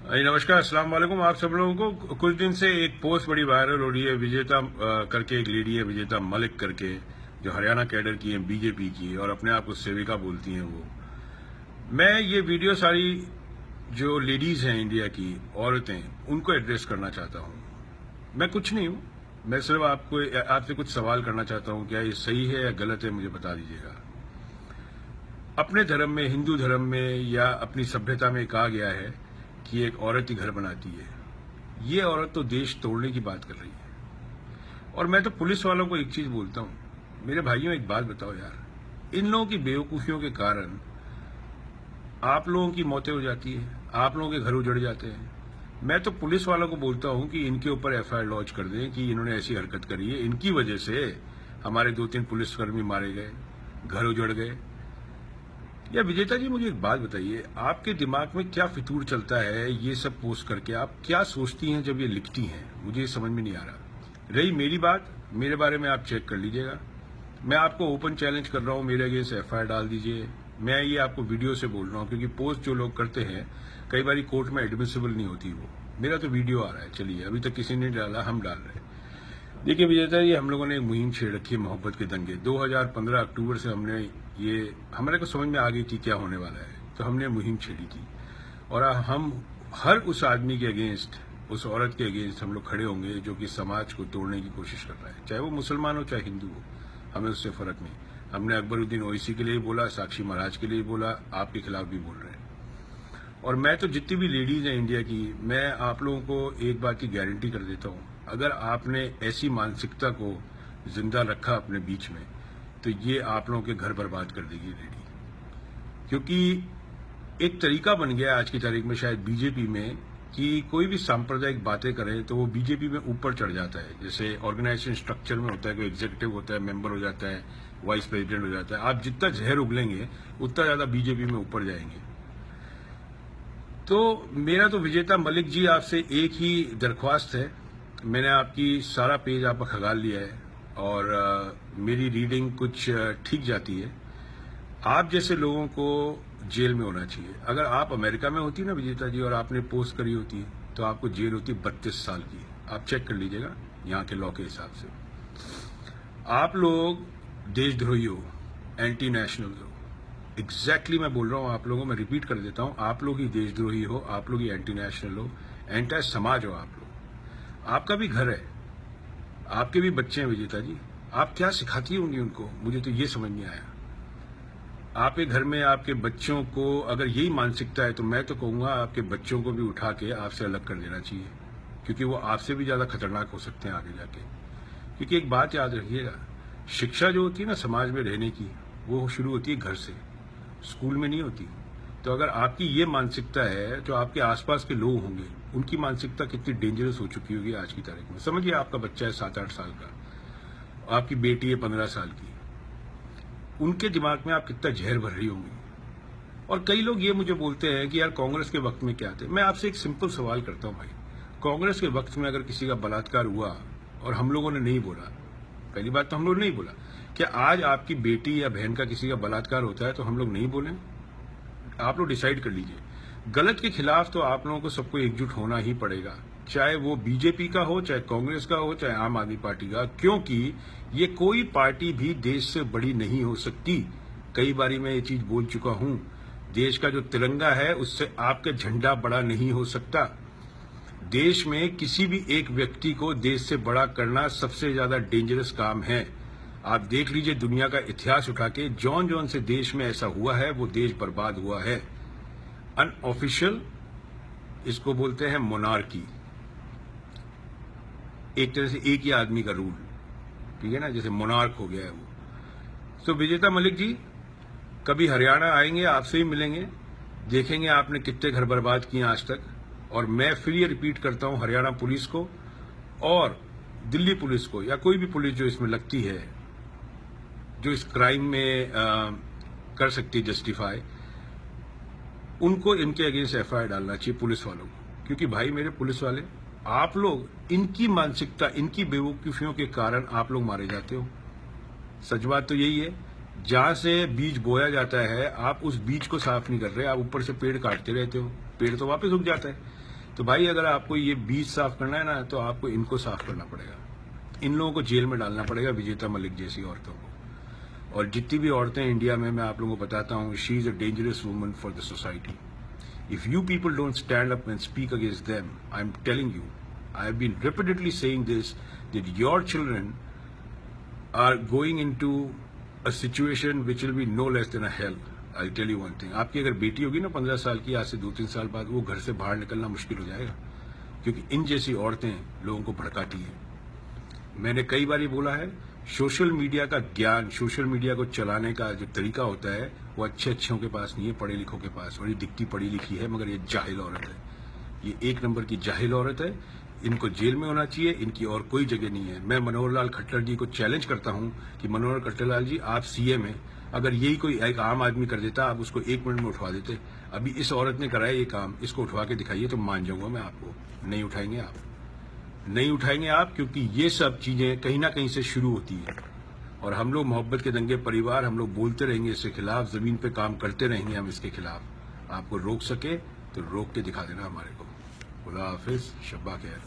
नमस्कार, अस्सलाम वालेकुम। आप सब लोगों को कुछ दिन से एक पोस्ट बड़ी वायरल हो रही है। विजेता करके एक लेडी है, विजेता मलिक करके, जो हरियाणा कैडर की है, बीजेपी की, और अपने आप को सेविका बोलती हैं। वो मैं ये वीडियो सारी जो लेडीज हैं इंडिया की औरतें, उनको एड्रेस करना चाहता हूँ। मैं कुछ नहीं हूँ, मैं सिर्फ आपसे कुछ सवाल करना चाहता हूँ। क्या ये सही है या गलत है, मुझे बता दीजिएगा। अपने धर्म में, हिंदू धर्म में या अपनी सभ्यता में कहा गया है कि एक औरत ही घर बनाती है। ये औरत तो देश तोड़ने की बात कर रही है। और मैं तो पुलिस वालों को एक चीज बोलता हूँ, मेरे भाइयों एक बात बताओ यार, इन लोगों की बेवकूफियों के कारण आप लोगों की मौतें हो जाती है, आप लोगों के घर उजड़ जाते हैं। मैं तो पुलिस वालों को बोलता हूँ कि इनके ऊपर एफआईआर लॉन्च कर दें कि इन्होंने ऐसी हरकत करी है, इनकी वजह से हमारे 2-3 पुलिसकर्मी मारे गए, घर उजड़ गए। या विजेता जी, मुझे एक बात बताइए, आपके दिमाग में क्या फितूर चलता है ये सब पोस्ट करके? आप क्या सोचती हैं जब ये लिखती हैं? मुझे समझ में नहीं आ रहा। रही मेरी बात, मेरे बारे में आप चेक कर लीजिएगा। मैं आपको ओपन चैलेंज कर रहा हूं, मेरे अगेंस्ट एफआईआर डाल दीजिए। मैं ये आपको वीडियो से बोल रहा हूं, क्योंकि पोस्ट जो लोग करते हैं कई बार कोर्ट में एडमिसिबल नहीं होती। वो मेरा तो वीडियो आ रहा है, चलिए, अभी तक किसी ने डाला, हम डाल रहे हैं। देखिए विजेता, ये हम लोगों ने एक मुहिम छेड़ रखी है, मोहब्बत के दंगे। 2015 अक्टूबर से हमारे को समझ में आ गई थी क्या होने वाला है, तो हमने मुहिम छेड़ी थी। और हम हर उस आदमी के अगेंस्ट, उस औरत के अगेंस्ट हम लोग खड़े होंगे जो कि समाज को तोड़ने की कोशिश कर रहा है, चाहे वो मुसलमान हो चाहे हिंदू हो, हमें उससे फर्क नहीं। हमने अकबरुद्दीन ओवैसी के लिए बोला, साक्षी महाराज के लिए बोला, आपके खिलाफ भी बोल रहे हैं। और मैं तो जितनी भी लेडीज हैं इंडिया की, मैं आप लोगों को एक बात की गारंटी कर देता हूं, अगर आपने ऐसी मानसिकता को जिंदा रखा अपने बीच में, तो ये आप लोगों के घर बर्बाद कर देगी लेडी। क्योंकि एक तरीका बन गया आज की तारीख में शायद बीजेपी में कि कोई भी सांप्रदायिक बातें करे तो वो बीजेपी में ऊपर चढ़ जाता है। जैसे ऑर्गेनाइजेशन स्ट्रक्चर में होता है, कोई एग्जीक्यूटिव होता है, मेंबर हो जाता है, वाइस प्रेसिडेंट हो जाता है। आप जितना जहर उगलेंगे उतना ज्यादा बीजेपी में ऊपर जाएंगे। तो मेरा तो विजेता मलिक जी आपसे एक ही दरख्वास्त है। मैंने आपकी सारा पेज आपका खंगाल लिया है और मेरी रीडिंग कुछ ठीक जाती है। आप जैसे लोगों को जेल में होना चाहिए। अगर आप अमेरिका में होती ना विजेता जी, और आपने पोस्ट करी होती तो आपको जेल होती 32 साल की। आप चेक कर लीजिएगा यहाँ के लॉ के हिसाब से। आप लोग देशद्रोही हो, एंटी नेशनल हो। एग्जैक्टली मैं बोल रहा हूं आप लोगों, मैं रिपीट कर देता हूं, आप लोग ही देशद्रोही हो, आप लोग ही एंटी नेशनल हो, एंटी समाज हो आप लोग। आपका भी घर है, आपके भी बच्चे हैं विजेता जी, आप क्या सिखाती होंगी उनको? मुझे तो ये समझ नहीं आया। आपके घर में आपके बच्चों को अगर यही मानसिकता है, तो मैं तो कहूंगा आपके बच्चों को भी उठा के आपसे अलग कर देना चाहिए, क्योंकि वो आपसे भी ज्यादा खतरनाक हो सकते हैं आगे जाके। क्योंकि एक बात याद रखिएगा, शिक्षा जो होती है ना समाज में रहने की, वो शुरू होती है घर से, स्कूल में नहीं होती। तो अगर आपकी ये मानसिकता है, तो आपके आसपास के लोग होंगे, उनकी मानसिकता कितनी डेंजरस हो चुकी होगी आज की तारीख में। समझिए, आपका बच्चा है 7-8 साल का, आपकी बेटी है 15 साल की, उनके दिमाग में आप कितना जहर भर रही होंगी। और कई लोग ये मुझे बोलते हैं कि यार कांग्रेस के वक्त में क्या थे। मैं आपसे एक सिंपल सवाल करता हूं भाई, कांग्रेस के वक्त में अगर किसी का बलात्कार हुआ और हम लोगों ने नहीं बोला, पहली बात तो हम लोग नहीं बोला, क्या आज आपकी बेटी या बहन का किसी का बलात्कार होता है तो हम लोग नहीं बोलें? आप लोग डिसाइड कर लीजिए। गलत के खिलाफ तो आप लोगों को सबको एकजुट होना ही पड़ेगा, चाहे वो बीजेपी का हो, चाहे कांग्रेस का हो, चाहे आम आदमी पार्टी का, क्योंकि ये कोई पार्टी भी देश से बड़ी नहीं हो सकती। कई बारी मैं ये चीज बोल चुका हूं, देश का जो तिरंगा है उससे आपका झंडा बड़ा नहीं हो सकता। देश में किसी भी एक व्यक्ति को देश से बड़ा करना सबसे ज्यादा डेंजरस काम है। आप देख लीजिए दुनिया का इतिहास उठा के, जौन जौन से देश में ऐसा हुआ है वो देश बर्बाद हुआ है। अनऑफिशियल इसको बोलते हैं मोनार्की, एक तरह से एक ही आदमी का रूल, ठीक है ना, जैसे मोनार्क हो गया है वो। तो विजेता मलिक जी कभी हरियाणा आएंगे, आपसे ही मिलेंगे, देखेंगे आपने कितने घर बर्बाद किए आज तक। और मैं फिर ये रिपीट करता हूं, हरियाणा पुलिस को और दिल्ली पुलिस को, या कोई भी पुलिस जो इसमें लगती है, जो इस क्राइम में कर सकती है जस्टिफाई, उनको इनके अगेंस्ट एफआईआर डालना चाहिए पुलिस वालों को। क्योंकि भाई मेरे पुलिस वाले, आप लोग, इनकी मानसिकता, इनकी बेवकूफियों के कारण आप लोग मारे जाते हो। सच बात तो यही है, जहां से बीज बोया जाता है आप उस बीज को साफ नहीं कर रहे, आप ऊपर से पेड़ काटते रहते हो, पेड़ तो वापस उग जाता है। तो भाई अगर आपको ये बीज साफ करना है ना, तो आपको इनको साफ करना पड़ेगा। इन लोगों को जेल में डालना पड़ेगा, विजेता मलिक जैसी औरतों को। और जितनी भी औरतें इंडिया में, मैं आप लोगों को बताता हूँ, she is a dangerous woman for the society. If you people don't stand up and speak against them, I'm telling you, I have been repeatedly saying this, that your children are going into a situation which will be no less than a hell. I'll tell you one thing. आपकी अगर बेटी होगी ना 15 साल की, आज से 2-3 साल बाद, वो घर से बाहर निकलना मुश्किल हो जाएगा, क्योंकि इन जैसी औरतें लोगों को भड़काती हैं। मैंने कई बार ये बोला है, सोशल मीडिया का ज्ञान, सोशल मीडिया को चलाने का जो तरीका होता है, वो अच्छे के पास नहीं है, पढ़े लिखों के पास। और ये दिखती पढ़ी लिखी है, मगर ये जाहिल औरत है। ये एक नंबर की जाहिल औरत है। इनको जेल में होना चाहिए, इनकी और कोई जगह नहीं है। मैं मनोहर लाल खट्टर जी को चैलेंज करता हूं कि मनोहर खट्टर लाल जी, आप सीएम हैं, अगर यही कोई एक आम आदमी कर देता, आप उसको 1 मिनट में उठवा देते। अभी इस औरत ने कराया ये काम, इसको उठवा के दिखाइए तो मान जाऊंगा मैं आपको। नहीं उठाएंगे आप, नहीं उठाएंगे आप, क्योंकि ये सब चीजें कहीं ना कहीं से शुरू होती है। और हम लोग मोहब्बत के दंगे परिवार, हम लोग बोलते रहेंगे इसके खिलाफ, जमीन पे काम करते रहेंगे हम इसके खिलाफ। आपको रोक सके तो रोक के दिखा देना हमारे को। खुदा हाफिज, शब्बा खैर।